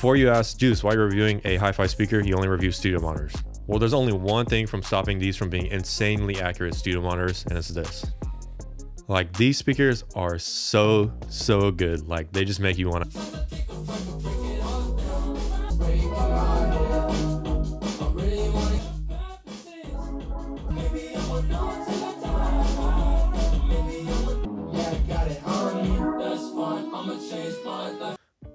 Before you ask, Juice, why you're reviewing a hi-fi speaker, you only review studio monitors. Well, there's only one thing from stopping these from being insanely accurate studio monitors, and it's this. Like, these speakers are so good. Like, they just make you want to.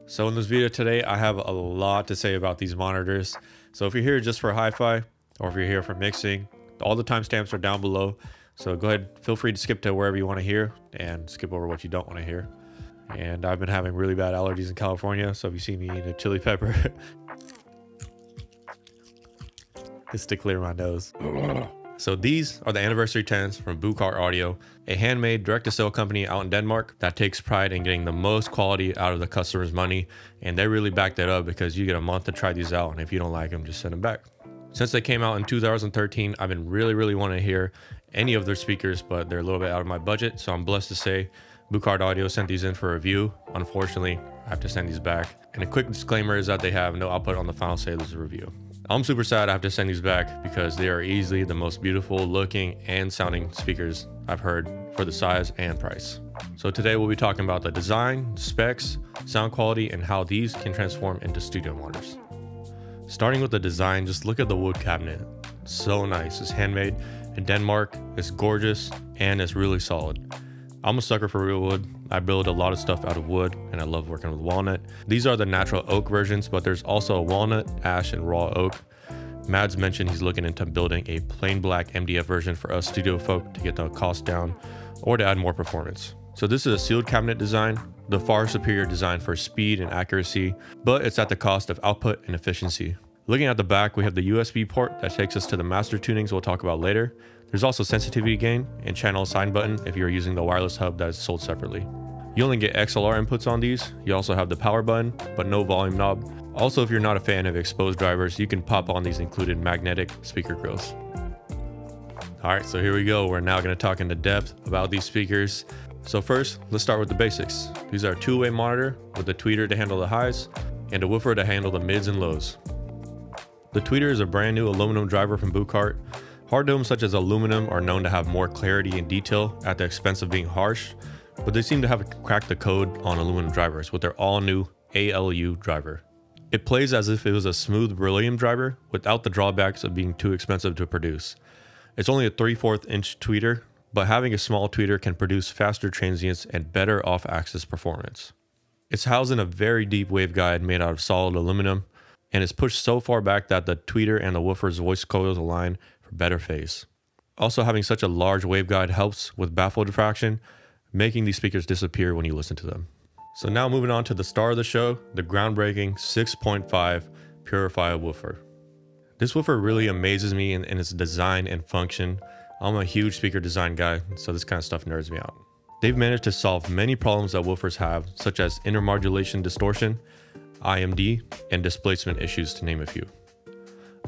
So in this video today, I have a lot to say about these monitors. So if you're here just for hi-fi, or if you're here for mixing, all the timestamps are down below. So go ahead, feel free to skip to wherever you want to hear and skip over what you don't want to hear. And I've been having really bad allergies in California, so if you see me eating a chili pepper, it's to clear my nose. So these are the anniversary 10s from Buchardt Audio, a handmade direct-to-sale company out in Denmark that takes pride in getting the most quality out of the customer's money, and they really back that up because you get a month to try these out, and if you don't like them, just send them back. Since they came out in 2013, I've been really wanting to hear any of their speakers, but they're a little bit out of my budget, so I'm blessed to say Buchardt Audio sent these in for review. Unfortunately, I have to send these back. And a quick disclaimer is that they have no output on the final say of this review. I'm super sad I have to send these back because they are easily the most beautiful looking and sounding speakers I've heard for the size and price. So today we'll be talking about the design, specs, sound quality, and how these can transform into studio monitors. Starting with the design, just look at the wood cabinet. It's so nice. It's handmade in Denmark, it's gorgeous, and it's really solid. I'm a sucker for real wood. I build a lot of stuff out of wood, and I love working with walnut. These are the natural oak versions, but there's also a walnut, ash, and raw oak. Mads mentioned he's looking into building a plain black MDF version for us studio folk to get the cost down or to add more performance. So this is a sealed cabinet design, the far superior design for speed and accuracy, but it's at the cost of output and efficiency. Looking at the back, we have the USB port that takes us to the master tunings we'll talk about later. There's also sensitivity gain and channel assign button if you're using the wireless hub that is sold separately. You only get XLR inputs on these. You also have the power button, but no volume knob. Also, if you're not a fan of exposed drivers, you can pop on these included magnetic speaker grills. Alright, so here we go. We're now going to talk into depth about these speakers. So first, let's start with the basics. These are a two-way monitor with a tweeter to handle the highs and a woofer to handle the mids and lows. The tweeter is a brand new aluminum driver from Buchardt. Hard domes such as aluminum are known to have more clarity and detail at the expense of being harsh, but they seem to have cracked the code on aluminum drivers with their all-new ALU driver. It plays as if it was a smooth beryllium driver without the drawbacks of being too expensive to produce. It's only a 3/4 inch tweeter, but having a small tweeter can produce faster transients and better off-axis performance. It's housed in a very deep waveguide made out of solid aluminum, and is pushed so far back that the tweeter and the woofer's voice coils align for better phase. Also, having such a large waveguide helps with baffle diffraction, making these speakers disappear when you listen to them. So now moving on to the star of the show, the groundbreaking 6.5 Purify woofer. This woofer really amazes me in its design and function. I'm a huge speaker design guy, so this kind of stuff nerds me out. They've managed to solve many problems that woofers have, such as intermodulation distortion, IMD, and displacement issues, to name a few.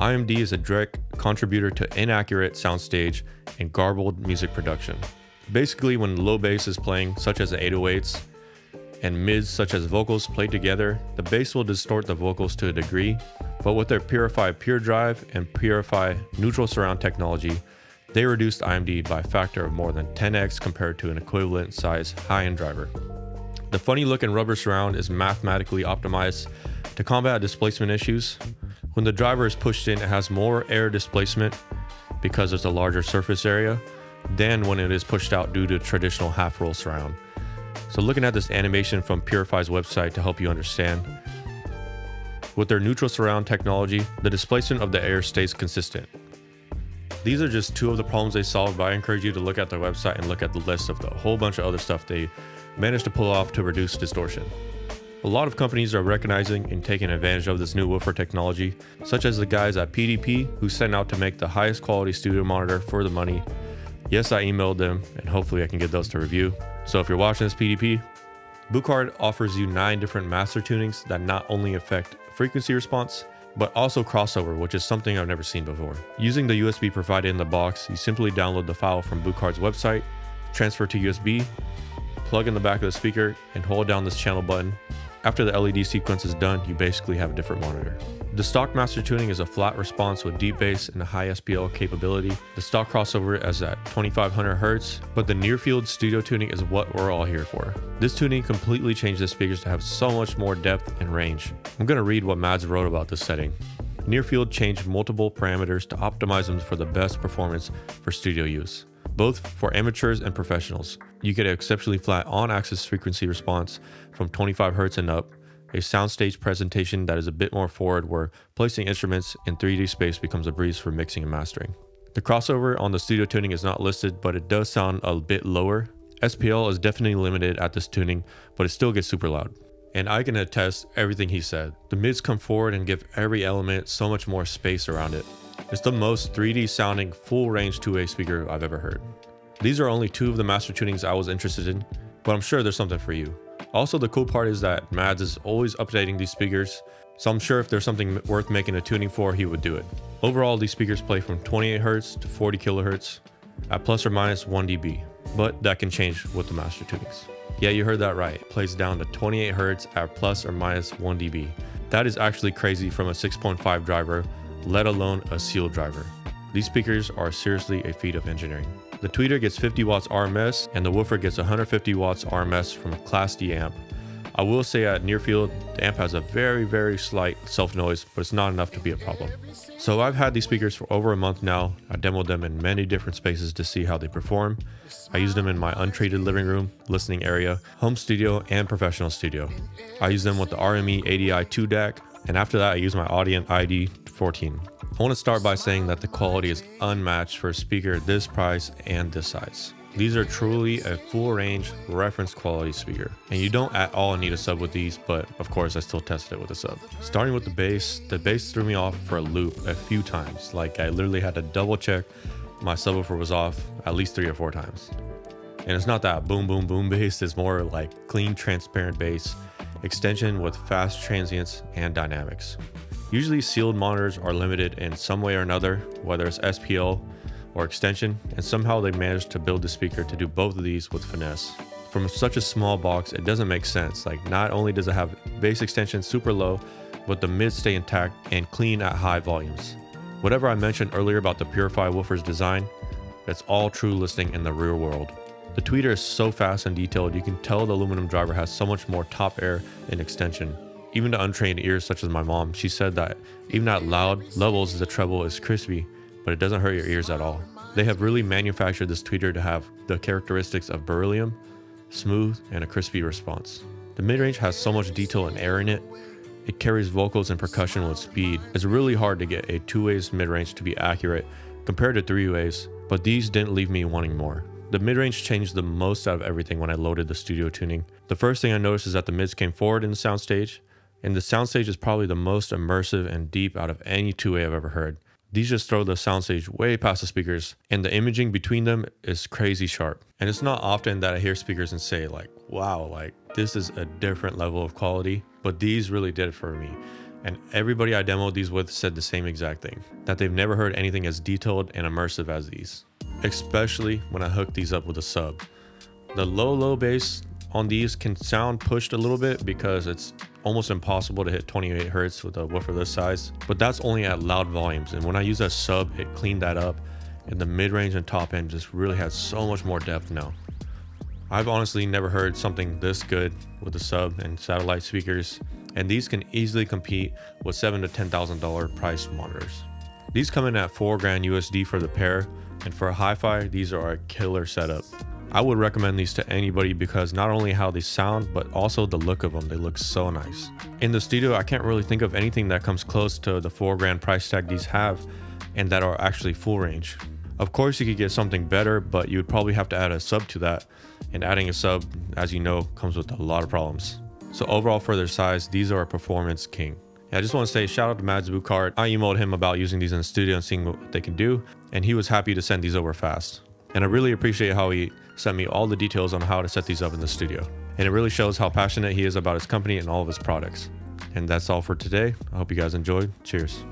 IMD is a direct contributor to inaccurate soundstage and garbled music production. Basically, when low bass is playing, such as the 808s, and mids such as vocals played together, the bass will distort the vocals to a degree, but with their Purify Pure Drive and Purify Neutral Surround technology, they reduced IMD by a factor of more than 10x compared to an equivalent size high-end driver. The funny looking rubber surround is mathematically optimized to combat displacement issues. When the driver is pushed in, it has more air displacement because there's a larger surface area than when it is pushed out due to traditional half roll surround. So looking at this animation from Purify's website to help you understand, with their neutral surround technology, the displacement of the air stays consistent. These are just two of the problems they solved, but I encourage you to look at their website and look at the list of the whole bunch of other stuff they managed to pull off to reduce distortion. A lot of companies are recognizing and taking advantage of this new woofer technology, such as the guys at PDP who set out to make the highest quality studio monitor for the money. Yes, I emailed them and hopefully I can get those to review. So if you're watching this PDP, Buchardt offers you 9 different master tunings that not only affect frequency response, but also crossover, which is something I've never seen before. Using the USB provided in the box, you simply download the file from Buchardt's website, transfer to USB, plug in the back of the speaker, and hold down this channel button, After the LED sequence is done, you basically have a different monitor. The stock master tuning is a flat response with deep bass and a high SPL capability. The stock crossover is at 2500 Hz, but the near field studio tuning is what we're all here for. This tuning completely changed the speakers to have so much more depth and range. I'm going to read what Mads wrote about this setting. Near field changed multiple parameters to optimize them for the best performance for studio use, both for amateurs and professionals. You get an exceptionally flat on-axis frequency response from 25 Hz and up, a soundstage presentation that is a bit more forward where placing instruments in 3D space becomes a breeze for mixing and mastering. The crossover on the studio tuning is not listed, but it does sound a bit lower. SPL is definitely limited at this tuning, but it still gets super loud. And I can attest everything he said. The mids come forward and give every element so much more space around it. It's the most 3D sounding full range two-way speaker I've ever heard. These are only two of the master tunings I was interested in, but I'm sure there's something for you. Also, the cool part is that Mads is always updating these speakers, so I'm sure if there's something worth making a tuning for, he would do it. Overall, these speakers play from 28 Hz to 40 kHz at plus or minus 1 dB, but that can change with the master tunings. Yeah, you heard that right. It plays down to 28 Hz at plus or minus 1 dB. That is actually crazy from a 6.5 driver, let alone a sealed driver. These speakers are seriously a feat of engineering. The tweeter gets 50 watts RMS and the woofer gets 150 watts RMS from a Class D amp. I will say at near field, the amp has a very slight self noise, but it's not enough to be a problem. So I've had these speakers for over a month now. I demoed them in many different spaces to see how they perform. I used them in my untreated living room, listening area, home studio, and professional studio. I used them with the RME ADI2 DAC, and after that I used my Audient ID14. I want to start by saying that the quality is unmatched for a speaker this price and this size. These are truly a full range reference quality speaker, and you don't at all need a sub with these, but of course I still tested it with a sub. Starting with the bass threw me off for a loop a few times. Like I literally had to double check my subwoofer was off at least 3 or 4 times. And it's not that boom boom boom bass, it's more like clean transparent bass, extension with fast transients and dynamics. Usually sealed monitors are limited in some way or another, whether it's SPL or extension, and somehow they managed to build the speaker to do both of these with finesse. From such a small box, it doesn't make sense. Like not only does it have bass extension super low, but the mids stay intact and clean at high volumes. Whatever I mentioned earlier about the Purify woofer's design, that's all true listening in the real world. The tweeter is so fast and detailed, you can tell the aluminum driver has so much more top air and extension. Even to untrained ears such as my mom, she said that even at loud levels the treble is crispy, but it doesn't hurt your ears at all. They have really manufactured this tweeter to have the characteristics of beryllium, smooth, and a crispy response. The mid-range has so much detail and air in it. It carries vocals and percussion with speed. It's really hard to get a 2-ways mid-range to be accurate compared to 3-ways, but these didn't leave me wanting more. The mid-range changed the most out of everything when I loaded the studio tuning. The first thing I noticed is that the mids came forward in the soundstage, and the soundstage is probably the most immersive and deep out of any 2-way I've ever heard. These just throw the soundstage way past the speakers, and the imaging between them is crazy sharp. And it's not often that I hear speakers and say like, wow, like this is a different level of quality, but these really did it for me. And everybody I demoed these with said the same exact thing, that they've never heard anything as detailed and immersive as these, especially when I hooked these up with a sub. The low bass on these can sound pushed a little bit because it's almost impossible to hit 28 Hz with a woofer this size, but that's only at loud volumes. And when I use a sub, it cleaned that up, and the mid-range and top end just really has so much more depth now. I've honestly never heard something this good with a sub and satellite speakers, and these can easily compete with $7,000 to $10,000 price monitors. These come in at $4,000 USD for the pair, and for a hi-fi, these are a killer setup. I would recommend these to anybody because not only how they sound, but also the look of them. They look so nice. In the studio, I can't really think of anything that comes close to the $4,000 price tag these have and that are actually full range. Of course, you could get something better, but you would probably have to add a sub to that. And adding a sub, as you know, comes with a lot of problems. So overall, for their size, these are a performance king. I just want to say shout out to Mads Buchardt. I emailed him about using these in the studio and seeing what they can do, and he was happy to send these over fast. And I really appreciate how he sent me all the details on how to set these up in the studio. And it really shows how passionate he is about his company and all of his products. And that's all for today. I hope you guys enjoyed. Cheers.